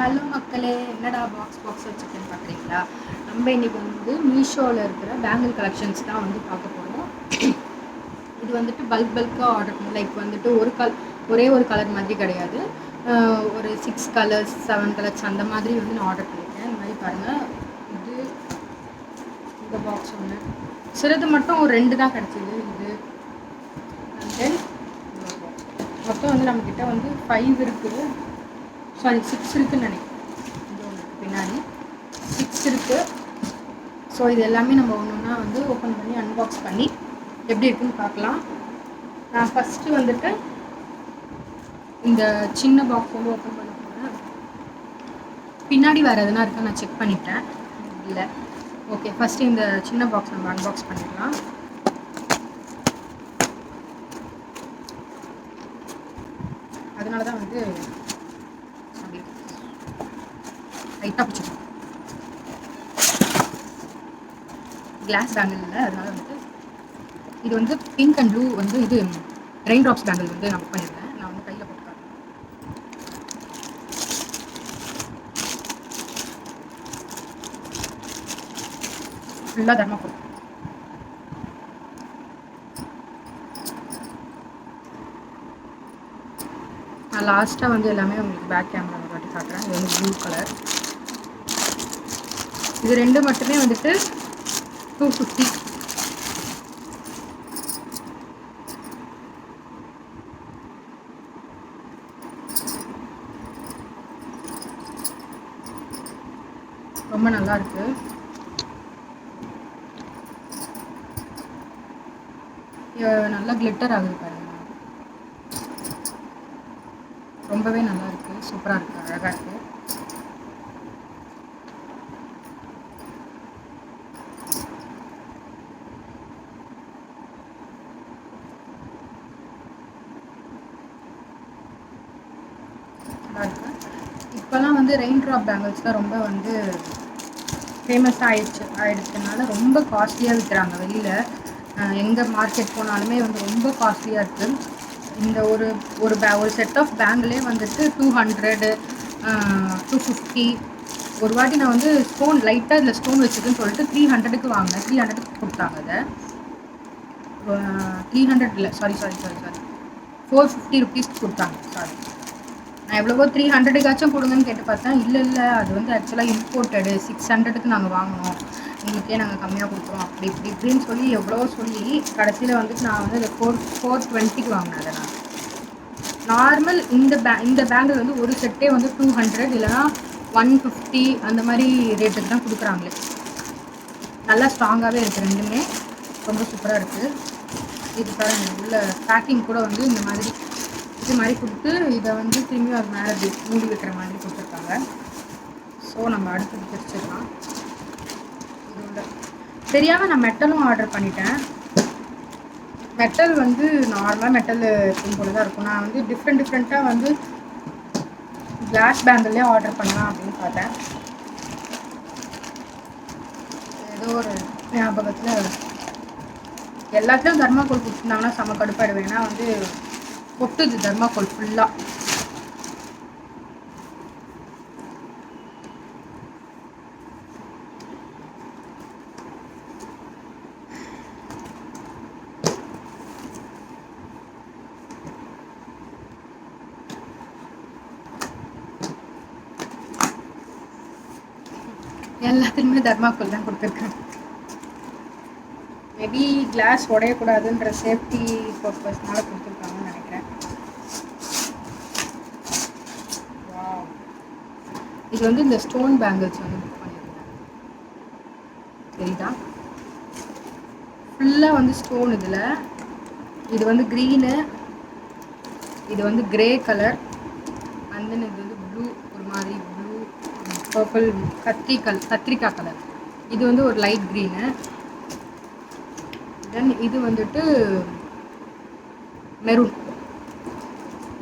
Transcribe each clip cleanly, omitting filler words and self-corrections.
Hello மக்களே, என்னடா box வச்சுருக்கேன்னு பார்க்குறீங்களா? நம்ம இன்றைக்கி வந்து மீஷோவில் இருக்கிற பேங்கிள் கலெக்ஷன்ஸ் தான் வந்து பார்க்க போகிறோம். இது வந்துட்டு பல்காக ஆர்டர் பண்ணி லைக் வந்துட்டு ஒரே ஒரு கலர் மாதிரி கிடையாது. ஒரு 6 கலர்ஸ் 7 கலர்ஸ் அந்த மாதிரி வந்து நான் ஆர்டர் பண்ணியிருக்கேன். இந்த மாதிரி பாருங்கள், இது இந்த பாக்ஸ் ஒன்று சிலது மட்டும் ஒரு 2 தான் கிடச்சிது. இது அண்ட் தென் மொத்தம் வந்து நம்மக்கிட்ட வந்து 5 இருக்குது, சாரி 6 இருக்குதுன்னு நினைக்கிறேன். இது ஒன்று பின்னாடி 6 இருக்குது. ஸோ இது எல்லாமே நம்ம ஒன்று ஒன்றா வந்து ஓப்பன் பண்ணி அன்பாக்ஸ் பண்ணி எப்படி இருக்குன்னு பார்க்கலாம். நான் ஃபஸ்ட்டு வந்துட்டு இந்த சின்ன பாக்ஸ் வந்து ஓப்பன் பண்ண போகிறேன். பின்னாடி வேறு எதுனா இருக்கா நான் செக் பண்ணிட்டேன், இல்லை. ஓகே, ஃபஸ்ட்டு இந்த சின்ன பாக்ஸ் நம்ம அன்பாக்ஸ் பண்ணிக்கலாம். அதனால தான் வந்து லைட்டாக பிடிச்சிருக்கோம். கிளாஸ் பேங்கிள் இல்லை, அதனால வந்து இது வந்து பிங்க் அண்ட் ப்ளூ வந்து இது ரெயின் ட்ராப்ஸ் பேங்கிள் வந்து நான் புக் பண்ணியிருந்தேன். நான் வந்து கையில் போட்டுருக்கேன். ஃபுல்லாக தர்மாக்கோல். நான் லாஸ்ட்டாக வந்து எல்லாமே உங்களுக்கு பேக் கேமரா காட்டி காட்டுறேன். இது வந்து ப்ளூ கலர். இது 2 மட்டுமே வந்துட்டு 250. ரொம்ப நல்லா இருக்கு. நல்லா கிளிட்டர் ஆகுது பாருங்க. ரொம்பவே நல்லா இருக்கு, சூப்பராக இருக்கு, அழகாக இருக்கு. நல்லா இருக்கு. இப்போலாம் வந்து ரெயின் ட்ராப் பேங்கிள்ஸ் தான் ரொம்ப வந்து ஃபேமஸாக ஆயிடுச்சுனால ரொம்ப காஸ்ட்லியாக விற்கிறாங்க வெளியில். எங்கே மார்க்கெட் போனாலுமே வந்து ரொம்ப காஸ்ட்லியாக இருக்குது. இந்த ஒரு செட் ஆஃப் பேங்கிளே வந்துட்டு 200, 250. ஒரு வாட்டி நான் வந்து ஸ்டோன் லைட்டாக இதில் ஸ்டோன் வச்சுருக்குன்னு சொல்லிட்டு 300க்கு வாங்கினேன். 300க்கு கொடுத்தாங்க. அதை 300 இல்லை, சாரி 450 ருபீஸ்க்கு கொடுத்தாங்க. சாரி, நான் எவ்வளவோ 300க்காச்சும் கொடுங்கன்னு கேட்டு பார்த்தேன். இல்லை, அது வந்து ஆக்சுவலாக இம்போர்ட்டடு, 600க்கு நாங்கள் வாங்கினோம், உங்களுக்கே நாங்கள் கம்மியாக கொடுக்குறோம், அப்படி இப்படின்னு சொல்லி எவ்வளோ சொல்லி கடைசியில் வந்துட்டு நான் வந்து 420க்கு வாங்கினேன். அதை நான் நார்மல் இந்த பேங்கிள் வந்து ஒரு செட்டே வந்து 200 இல்லைனா 150 அந்த மாதிரி ரேட்டுக்கு தான் கொடுக்குறாங்களே. நல்லா ஸ்ட்ராங்காகவே இருக்குது, ரெண்டுமே ரொம்ப சூப்பராக இருக்குது. இது பாருங்க, உள்ள பேக்கிங் கூட வந்து இந்த மாதிரி இது மாதிரி கொடுத்து இதை வந்து திரும்பி அது மேலே மூடி வைக்கிற மாதிரி கொடுத்துருக்காங்க. ஸோ நம்ம அடுத்தது பிரிச்சிடலாம். இதோட தெரியாமல் நான் மெட்டலும் ஆர்டர் பண்ணிட்டேன். மெட்டல் வந்து நார்மலாக மெட்டல் இருக்கும் போல தான் இருக்கும். நான் வந்து டிஃப்ரெண்ட்டாக வந்து கிளாஸ் பேங்கிள்லேயே ஆர்டர் பண்ணலாம் அப்படின்னு பார்த்தேன். ஏதோ ஒரு ஞாபகத்தில் எல்லாத்துலேயும் தர்மாக்கோல் கொடுத்துருந்தாங்கன்னா செம்ம கடுப்பாயிடுவேன். ஏன்னா வந்து கொட்டுது தர்மாக்கோல் ஃபுல்லாக. எல்லாத்துலேயுமே தர்மாக்கோல் தான் கொடுத்துருக்காங்க. மேபி கிளாஸ் உடையக்கூடாதுன்ற சேஃப்டி பர்பஸ்னால கொடுத்துருக்காங்கன்னு நினைக்கிறேன். இது வந்து இந்த ஸ்டோன் பேங்கிள்ஸ் வந்து புக் பண்ணியிருந்தேன். சரிதா, ஃபுல்லாக வந்து ஸ்டோன். இதில் இது வந்து க்ரீனு, இது வந்து கிரே கலர், அண்ட் தென் இது வந்து ப்ளூ, ஒரு மாதிரி ப்ளூ பர்பிள் கத்திரிக்காய் கலர். இது வந்து ஒரு லைட் க்ரீனு. தென் இது வந்துட்டு மெரூன்.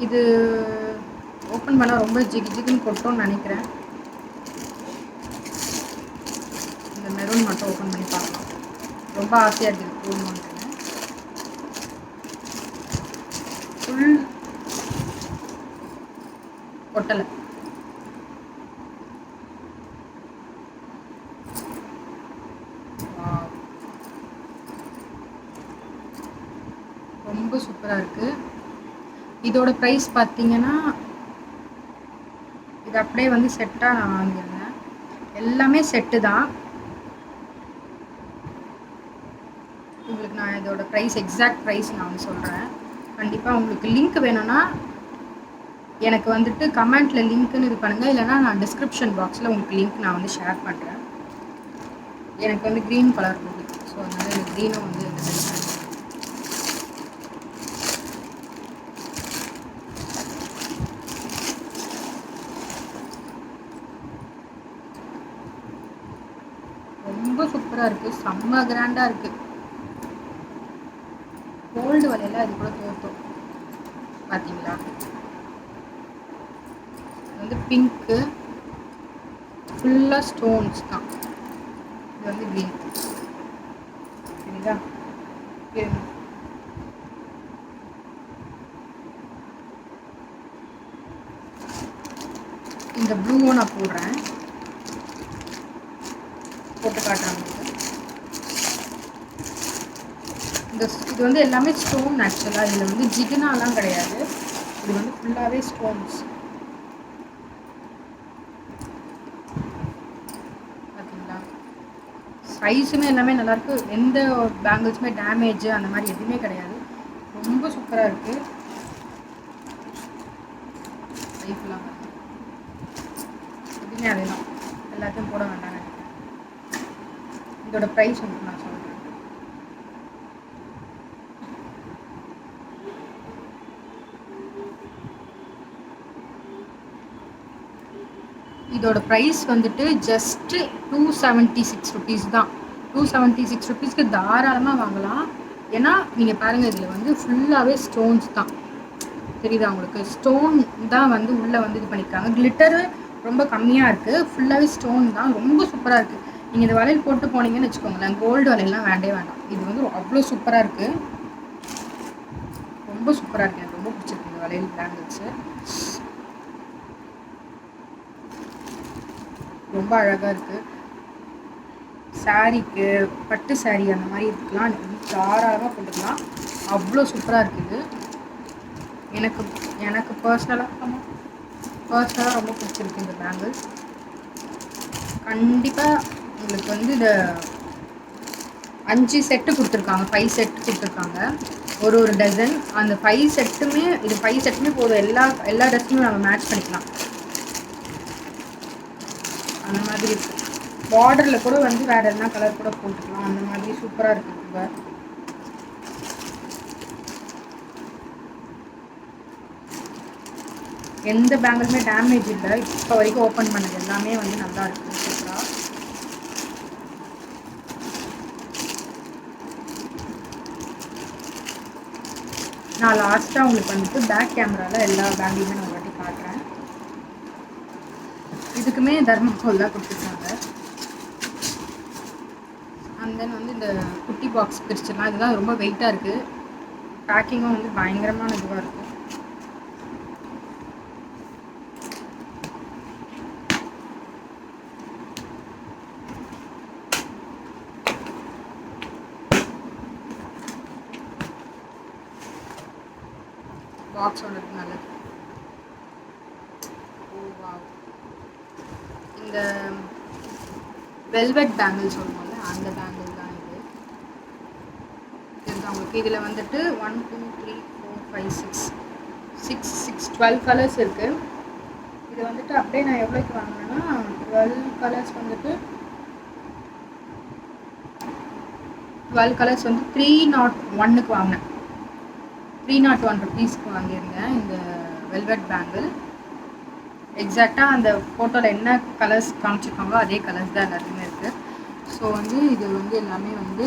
இது ஓப்பன் பண்ணால் ரொம்ப ஜிகுன்னு கொட்டோன்னு நினைக்கிறேன். இந்த மெரூன் மட்டும் ஓப்பன் பண்ணி பார்க்கலாம். ரொம்ப ஆசையாக இருக்குது போடணுன்னு. ஃபுல் ஒட்டலை. ரொம்ப சூப்பரா இருக்கு. இதோட பிரைஸ் பார்த்தீங்கன்னா, இது அப்படியே வந்து செட்டா நான் வாங்கியிருந்தேன். எல்லாமே செட்டு தான். உங்களுக்கு நான் இதோட பிரைஸ் எக்ஸாக்ட் பிரைஸ் நான் வந்து சொல்றேன். கண்டிப்பா உங்களுக்கு லிங்க் வேணும்னா, எனக்கு வந்துட்டு கமெண்ட்ல லிங்க்ன்னு இது பண்ணுங்க. இல்லைன்னா நான் டிஸ்கிரிப்ஷன் பாக்ஸ்ல உங்களுக்கு லிங்க் நான் வந்து ஷேர் பண்றேன். எனக்கு வந்து கிரீன் கலர் பிடிக்கும். ஸோ அதனால எனக்கு கிரீனும் வந்து இந்த டைப் ரொம்ப சூப்பரா இருக்கு. செம்ம கிராண்டா இருக்கு. கோல்டு வலையில அது கூட தோத்தோம். பாத்தீங்களா? இது வந்து பிங்க்கு ஃபுல்லா ஸ்டோன்ஸ் தான். இது வந்து கிரீன். சரிங்களா? இருங்க. இந்த ப்ளூவும் நான் போடுறேன். போட்டு காட்டுறேன் உங்களுக்கு. இது வந்து எல்லாமே ஸ்டோன் ஆக்சுவலாக. இதில் வந்து ஜிகினாலாம் கிடையாது. இது வந்து ஃபுல்லாகவே ஸ்டோன்ஸ். பார்த்தீங்களா? சைஸுமே எல்லாமே நல்லாயிருக்கு. எந்த பேங்கிள்ஸுமே டேமேஜ் அந்த மாதிரி எதுவுமே கிடையாது. ரொம்ப சூப்பராக இருக்குது. லைஃப்லாம் எதுவுமே அதே தான். எல்லாத்தையும் போட வேண்டாம் நினைக்கிறேன். இதோட ப்ரைஸ் உங்களுக்கு நான் சொல்கிறேன். இதோட ப்ரைஸ் வந்துட்டு ஜஸ்ட்டு 276 ருபீஸ் தான். 276 ருபீஸ்க்கு தாராளமாக வாங்கலாம். ஏன்னா நீங்கள் பாருங்கள், இதில் வந்து ஃபுல்லாகவே ஸ்டோன்ஸ் தான். தெரியுதா உங்களுக்கு? ஸ்டோன் தான் வந்து உள்ளே வந்து இது பண்ணியிருக்காங்க. கிளிட்டரு ரொம்ப கம்மியாக இருக்குது. ஃபுல்லாகவே ஸ்டோன் தான். ரொம்ப சூப்பராக இருக்குது. நீங்கள் இந்த வளையல் போட்டு போனீங்கன்னு வச்சுக்கோங்களேன், கோல்டு வளையல்லாம் வேண்டே வேண்டாம். இது வந்து அவ்வளோ சூப்பராக இருக்குது. ரொம்ப சூப்பராக இருக்குது. எனக்கு ரொம்ப பிடிச்சிருக்கு இந்த வளையல் பேங்கிள்ஸு. ரொம்ப அழகாக இருக்குது. சாரீக்கு, பட்டு சாரீ அந்த மாதிரி இதுக்கெலாம் தாராளமாக போட்டுக்கலாம். அவ்வளோ சூப்பராக இருக்குது. எனக்கு பர்சனலாக ரொம்ப பிடிச்சிருக்கு இந்த பேங்கிள்ஸ். கண்டிப்பாக உங்களுக்கு வந்து இந்த 5 செட்டு கொடுத்துருக்காங்க. 5 செட்டு கொடுத்துருக்காங்க. ஒரு டசன். அந்த 5 செட்டுமே போதும். எல்லா ட்ரெஸ்ஸுமே நம்ம மேட்ச் பண்ணிக்கலாம். அந்த மாதிரி இருக்குது. பார்டரில் கூட வந்து வேறு எதனா கலர் கூட போட்டுக்கலாம். அந்த மாதிரி சூப்பராக இருக்குது. எந்த பேங்கிளுமே டேமேஜ் இல்லை. இப்போ வரைக்கும் ஓப்பன் பண்ணது எல்லாமே வந்து நல்லா இருக்குது. சூப்பராக. நான் லாஸ்ட்டாக உங்களுக்கு வந்துட்டு பேக் கேமராவில் எல்லா பேங்கிளுமே நான் வாட்டி காட்டுறேன். இதுக்குமே தர்மாக்கோல் தான் கொடுத்துருக்காங்க. அண்ட் தென் வந்து இந்த குட்டி பாக்ஸ் பிரிச்சுலாம். இதெல்லாம் ரொம்ப வெயிட்டாக இருக்குது. பேக்கிங்கும் வந்து பயங்கரமான இதுவாக இருக்குது. பாக்ஸ் ஒன்று நல்லது. இந்த வெல்வெட் பேங்கிள் சொல்லுவோம்ல, அந்த பேங்கிள் தான் இது. இதுதான் உங்களுக்கு. இதில் வந்துட்டு 1 2 3 4 5 6 12 கலர்ஸ் இருக்குது. இது வந்துட்டு அப்படியே நான் எவ்வளோக்கு வாங்கினேன்னா 12 கலர்ஸ் வந்துட்டு 12 கலர்ஸ் வந்து 301க்கு வாங்கினேன். 301 ருபீஸ்க்கு வாங்கியிருந்தேன் இந்த வெல்வெட் பேங்கிள். எக்ஸாக்டாக அந்த ஃபோட்டோவில் என்ன கலர்ஸ் காமிச்சிருக்காங்களோ அதே கலர்ஸ் தான் எல்லாத்துக்குமே இருக்குது. ஸோ வந்து இது வந்து எல்லாமே வந்து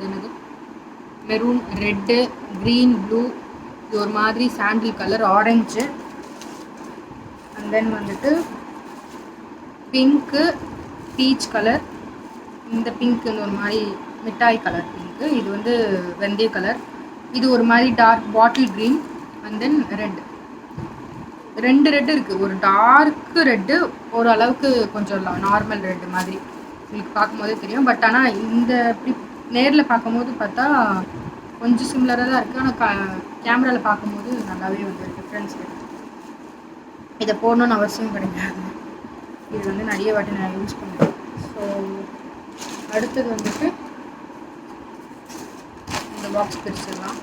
என்னது மெரூன், ரெட்டு, க்ரீன், ப்ளூ, இது ஒரு மாதிரி சாண்டில் கலர், ஆரஞ்சு, அண்ட் தென் வந்துட்டு பிங்க்கு, பீச் கலர், இந்த பிங்க் இந்த ஒரு மாதிரி மிட்டாய் கலர் பிங்க்கு, இது வந்து வெந்தய கலர், இது ஒரு மாதிரி dark bottle green, and then red. 2 red இருக்குது. ஒரு டார்க்கு ரெட்டு, ஒரு அளவுக்கு கொஞ்சம் நார்மல் ரெட்டு மாதிரி உங்களுக்கு பார்க்கும்போதே தெரியும். பட் ஆனால் இந்த இப்படி நேரில் பார்க்கும்போது பார்த்தா கொஞ்சம் சிமிலராக தான் இருக்குது. ஆனால் கேமராவில் பார்க்கும்போது நல்லாவே வந்து டிஃப்ரென்ஸ் இருக்குது. இதை போடணுன்னு அவசியம் கிடையாது. இது வந்து நிறைய வாட்டி நான் யூஸ் பண்ணுறேன். ஸோ அடுத்தது வந்துட்டு இந்த பாக்ஸ் பிரிச்சிடலாம்.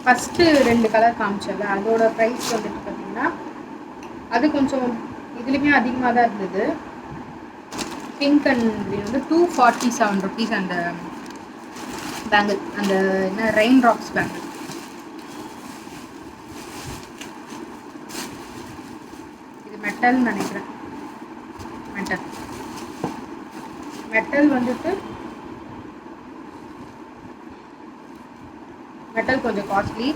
ஃபஸ்ட்டு 2 கலர் காமிச்சல அதோட ப்ரைஸ் வந்துட்டு பார்த்தீங்கன்னா அது கொஞ்சம் இதுலேயுமே அதிகமாக தான் இருந்தது. பிங்க் அண்ட் க்ரீன் வந்து 247 ருபீஸ். அந்த பேங்கிள் அந்த என்ன ரெயின் ட்ராப்ஸ் பேங்கிள். இது மெட்டல்னு நினைக்கிறேன். மெட்டல் வந்துட்டு மெட்டல் கொஞ்சம் காஸ்ட்லி.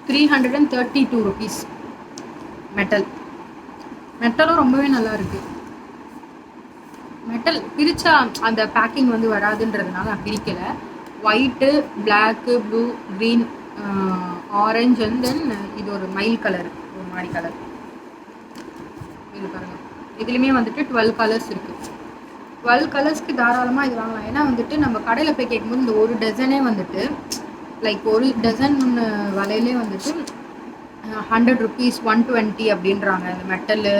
332 ருபீஸ் மெட்டலும் ரொம்பவே நல்லா இருக்கு. மெட்டல் பிரிச்சா அந்த பேக்கிங் வந்து வராதுன்றதுனால நான் பிரிக்கல. White, black, blue, green, orange and then இது ஒரு மைல் கலர், ஒரு மாதிரி கலர். இது பாருங்க, இதுலேயுமே வந்துட்டு 12 கலர்ஸ் இருக்குது. 12 கலர்ஸ்க்கு தாராளமாக இது வாங்கலாம். ஏன்னா வந்துட்டு நம்ம கடையில் போய் கேட்கும்போது இந்த ஒரு டசனே வந்துட்டு லைக் ஒரு டசன் விலையிலே வந்துட்டு 100 ருபீஸ், 120 அப்படின்றாங்க. இந்த மெட்டலு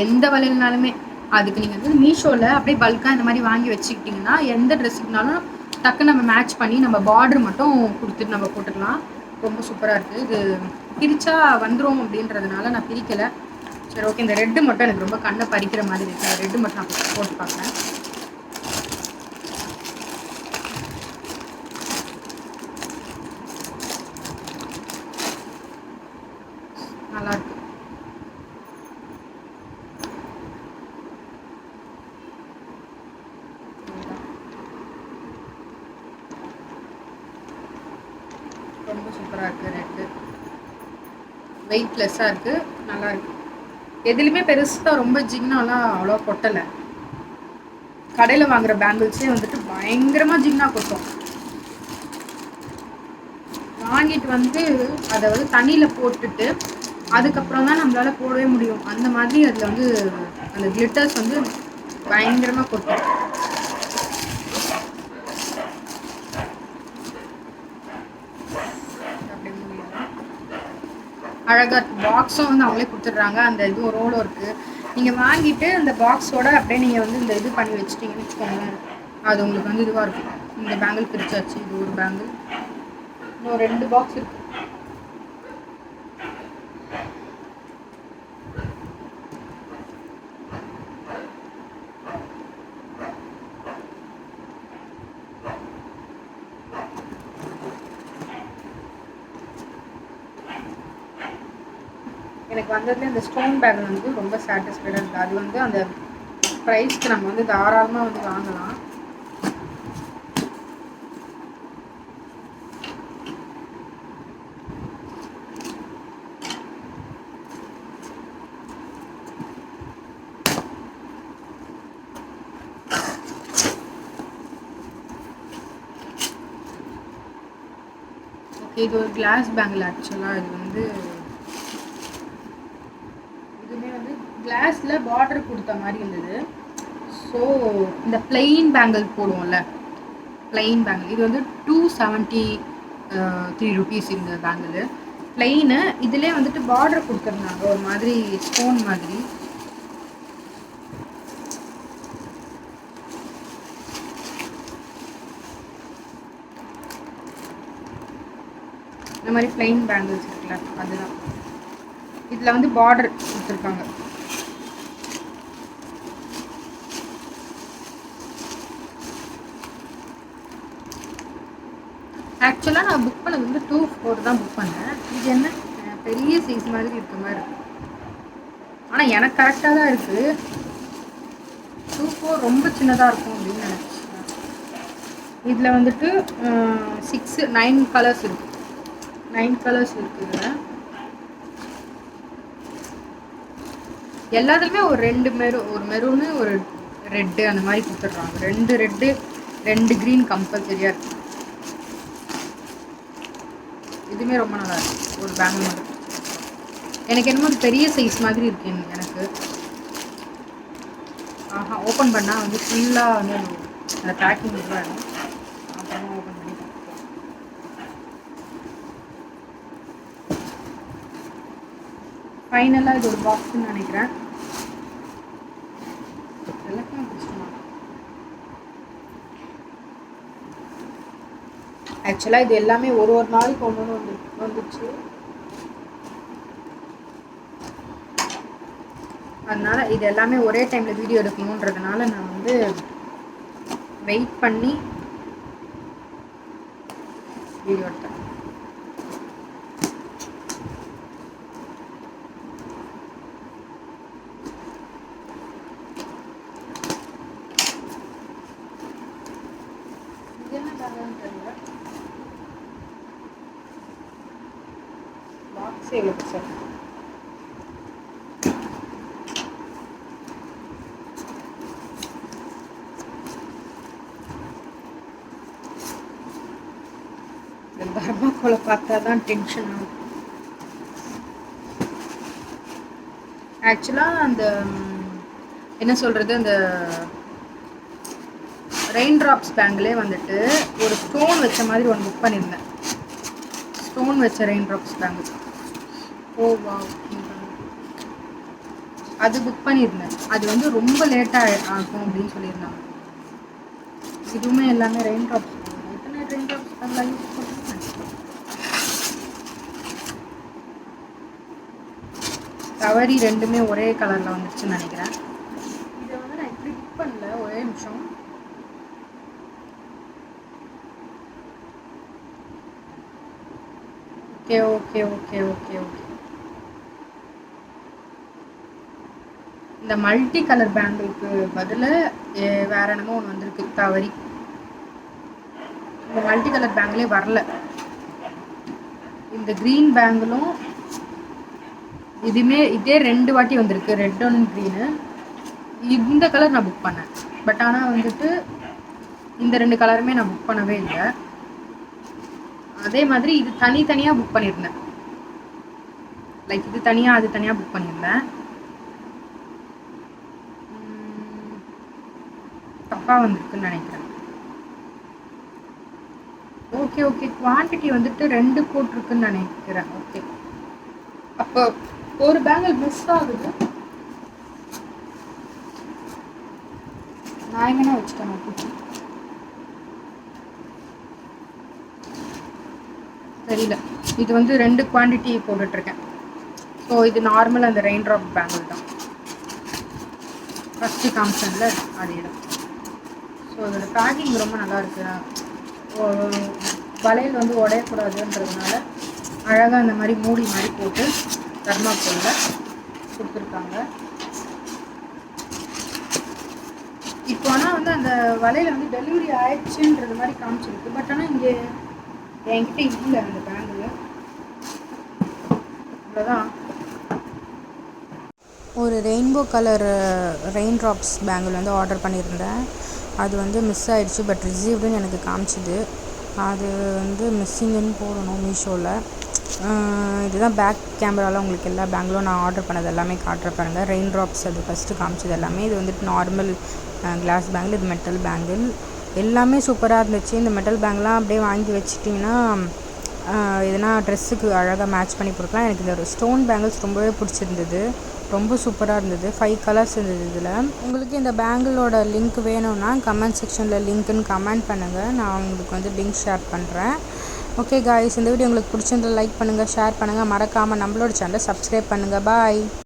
எந்த விலையினாலுமே அதுக்கு நீங்கள் வந்து மீஷோவில் அப்படியே பல்காக இந்த மாதிரி வாங்கி வச்சுக்கிட்டிங்கன்னா எந்த ட்ரெஸ்ஸுக்குனாலும் டக்கு நம்ம மேட்ச் பண்ணி நம்ம பார்டர் மட்டும் கொடுத்துட்டு நம்ம போட்டுக்கலாம். ரொம்ப சூப்பராக இருக்குது. இது பிரித்தா வந்துடும் அப்படின்றதுனால நான் பிரிக்கலை. சரி, ஓகே. இந்த ரெட்டு மட்டும் எனக்கு ரொம்ப கண்ணை பறிக்கிற மாதிரி இருக்குது. அந்த ரெட்டு மட்டும் நான் போட்டு பார்க்குறேன். நல்லாயிருக்கு. ரொம்ப சூப்பராக இருக்குது. ரெட்டு வெயிட்லெஸ்ஸாக இருக்குது, நல்லாயிருக்கு. எதுலையுமே பெருசாக ரொம்ப ஜிக்னாலாம் அவ்வளோ கொட்டலை. கடையில் வாங்குகிற பேங்கிள்ஸே வந்துட்டு பயங்கரமாக ஜிக்னா கொட்டும். வாங்கிட்டு வந்து அதை வந்து தண்ணியில் போட்டுட்டு அதுக்கப்புறம் தான் நம்மளால் போடவே முடியும். அந்த மாதிரி அதில் வந்து அந்த கிளிட்டர்ஸ் வந்து பயங்கரமாக கொட்டும். அழகாக பாக்ஸும் வந்து அவங்களே கொடுத்துட்றாங்க. அந்த இது ரோலும் இருக்குது. நீங்கள் வாங்கிட்டு அந்த பாக்ஸோட அப்படியே நீங்கள் வந்து இந்த இது பண்ணி வச்சுட்டிங்கன்னு வச்சுக்கோங்களேன், அது உங்களுக்கு வந்து இதுவாக இருக்கும். இந்த பேங்கிள் பிரிச்சாச்சு. இது ஒரு பேங்கிள், இன்னும் 2 பாக்ஸ் இருக்குது. எனக்கு வந்ததுலேயே அந்த ஸ்டோன் பேங்கிள் வந்து ரொம்ப சாட்டிஸ்ஃபைடாக இருக்குது. அது வந்து அந்த ப்ரைஸ்க்கு நம்ம வந்து தாராளமாக வந்து வாங்கலாம். ஓகே, இது ஒரு கிளாஸ் பேங்கிள். ஆக்சுவலாக இது வந்து கிளாஸில் பார்டர் கொடுத்த மாதிரி இருந்தது. ஸோ இந்த பிளெயின் பேங்கிள் போடுவோம்ல, பிளெயின் பேங்கிள் இது வந்து 273 ருபீஸ். இந்த பேங்கிள் பிளெயினு. இதிலே வந்துட்டு பார்டர் கொடுத்துருந்தாங்க ஒரு மாதிரி ஸ்டோன் மாதிரி. இந்த மாதிரி பிளெயின் பேங்கிள்ஸ் இருக்குல்ல, அதுதான். இதில் வந்து பார்டர் கொடுத்துருக்காங்க. ஆக்சுவலாக நான் புக் பண்ணது வந்து 2/4 தான் புக் பண்ணேன். இது என்ன பெரிய சைஸ் மாதிரி இருக்க மாதிரி இருக்கு. ஆனால் எனக்கு கரெக்டாக தான் இருக்குது. 2/4 ரொம்ப சின்னதாக இருக்கும் அப்படின்னு நினச்சேன். இதில் வந்துட்டு 9 கலர்ஸ் இருக்குது. 9 கலர்ஸ் இருக்குது. எல்லாத்துலேயுமே ஒரு 2 ஒரு மெரூனு, ஒரு ரெட்டு அந்த மாதிரி கொடுத்துட்றாங்க. 2 ரெட்டு, 2 க்ரீன் கம்பல்சரியாக இருக்குது. இதுவுமே ரொம்ப நல்லா இருக்குது. ஒரு பேங்கிள் மாதிரி எனக்கு என்னமோ ஒரு பெரிய சைஸ் மாதிரி இருக்கு எனக்கு. ஆஹா, ஓப்பன் பண்ணால் வந்து ஃபுல்லாக வந்து அந்த பேக்கிங் தான் வேணும். அப்புறமா ஓப்பன் பண்ணி பார்க்கலாம். ஃபைனலாக இது ஒரு பாக்ஸ்ன்னு நினைக்கிறேன். எல்லாத்தையும் பிடிச்சிக்கலாம். ஆக்சுவலாக இது எல்லாமே ஒரு நாளைக்கு ஒன்று வந்துச்சு. அதனால் இது எல்லாமே ஒரே டைமில் வீடியோ எடுக்கணுன்றதுனால நான் வந்து வெயிட் பண்ணி வீடியோ எடுத்தேன். இது என்ன பேக்னு தெரியல. பாக்ஸே எவ்வளோ சார். இந்த தர்மாக்கோலை பார்த்தா தான் டென்ஷன் ஆகும். ஆக்சுவலாக அந்த என்ன சொல்கிறது, அந்த ரெயின் ட்ராப்ஸ் பேங்கிலே வந்துட்டு ஒரு ஸ்டோன் வச்ச மாதிரி ஒன்று புக் பண்ணியிருந்தேன். ஸ்டோன் வச்ச ரெயின் ட்ராப்ஸ் பேங்கு. ஓ வா, அது புக் பண்ணியிருந்தேன். அது வந்து ரொம்ப லேட்டாக ஆகும் அப்படின்னு சொல்லியிருந்தாங்க. இதுவுமே எல்லாமே ரெயின் ட்ராப்ஸ். எத்தனை ரெயின் ட்ராப்ஸ் பேங்கெலாம் யூஸ் பண்ணுறேன். தவறி ரெண்டுமே ஒரே கலரில் வந்துருச்சுன்னு நினைக்கிறேன். இதை வந்து நான் இப்படி புக் பண்ணல. ஒரே நிமிஷம். Okay okay okay okay okay. இந்த மல்டி கலர் பேங்கிளுக்கு பதில் வேற என்னமோ ஒன்று வந்திருக்கு தவறி. இந்த மல்டி கலர் பேங்கிலே வரல. இந்த க்ரீன் பேங்கிளும் இதே 2 வாட்டி வந்திருக்கு, ரெட் அண்ட் க்ரீனு. இந்த கலர் நான் புக் பண்ணேன். பட் ஆனால் வந்துட்டு இந்த 2 கலருமே நான் புக் பண்ணவே இல்லை. அதே மாதிரி இது தனித்தனியாக புக் பண்ணியிருந்தேன். லைக் இது தனியாக அது தனியாக புக் பண்ணியிருந்தேன். தப்பாக வந்திருக்குன்னு நினைக்கிறேன். ஓகே ஓகே, குவான்டிட்டி வந்துட்டு 2 போட்டிருக்குன்னு நினைக்கிறேன். ஓகே, அப்போ ஒரு பேங்கிள் மிஸ் ஆகுது. நான் எங்கன்னா வச்சுட்டேன் குட்டி தெரியல. இது வந்து 2 குவான்டிட்டி போட்டுட்ருக்கேன். ஸோ இது நார்மல் அந்த ரெயின் ட்ராப் பேங்கிள் தான். ஃபஸ்ட்டு காமிச்சன்ல அதே தான். ஸோ அதோட பேக்கிங் ரொம்ப நல்லா இருக்கு. வளையல் வந்து உடையக்கூடாதுன்றதுனால அழகாக அந்த மாதிரி மூடி மாதிரி போட்டு தர்மாக்கோலில் கொடுத்துருக்காங்க. இப்போ ஆனால் வந்து அந்த வலையில் வந்து டெலிவரி ஆயிடுச்சுன்றது மாதிரி காமிச்சிருக்கு. பட் ஆனால் இங்கே என்கிட்ட இல்லை அந்த பேங்கில். அவ்வளோதான். ஒரு rainbow colour rain drops bangle வந்து ஆர்டர் பண்ணியிருந்தேன். அது வந்து மிஸ் ஆகிடுச்சு. பட் ரிசீவ்டுன்னு எனக்கு காமிச்சிது. அது வந்து மிஸ்ஸிங்குன்னு போடணும் மீஷோவில். இதுதான் பேக் கேமராவில் உங்களுக்கு எல்லா பேங்கிலும் நான் ஆர்டர் பண்ணது எல்லாமே காட்டுற பாருங்கள். ரெயின் ட்ராப்ஸ் அது ஃபஸ்ட்டு காமிச்சது எல்லாமே. இது வந்துட்டு நார்மல் கிளாஸ் பேங்கிள். இது மெட்டல் பேங்கிள். எல்லாமே சூப்பராக இருந்துச்சு. இந்த மெட்டல் பேங்க்லாம் அப்படியே வாங்கி வச்சிட்டிங்கன்னா எதுனா ட்ரெஸ்ஸுக்கு அழகாக மேட்ச் பண்ணி கொடுக்கலாம். எனக்கு இந்த ஸ்டோன் பேங்கிள்ஸ் ரொம்பவே பிடிச்சிருந்தது. ரொம்ப சூப்பராக இருந்தது. 5 கலர்ஸ் இருந்தது இதில். உங்களுக்கு இந்த பேங்கிளோட லிங்க் வேணும்னா கமெண்ட் செக்ஷனில் லிங்க்குன்னு கமெண்ட் பண்ணுங்கள். நான் உங்களுக்கு வந்து லிங்க் ஷேர் பண்ணுறேன். ஓகே காய்ஸ், இந்த வீடியோ உங்களுக்கு பிடிச்சிருந்தா லைக் பண்ணுங்கள், ஷேர் பண்ணுங்கள். மறக்காமல் நம்மளோட சேனலை சப்ஸ்கிரைப் பண்ணுங்கள். பாய்.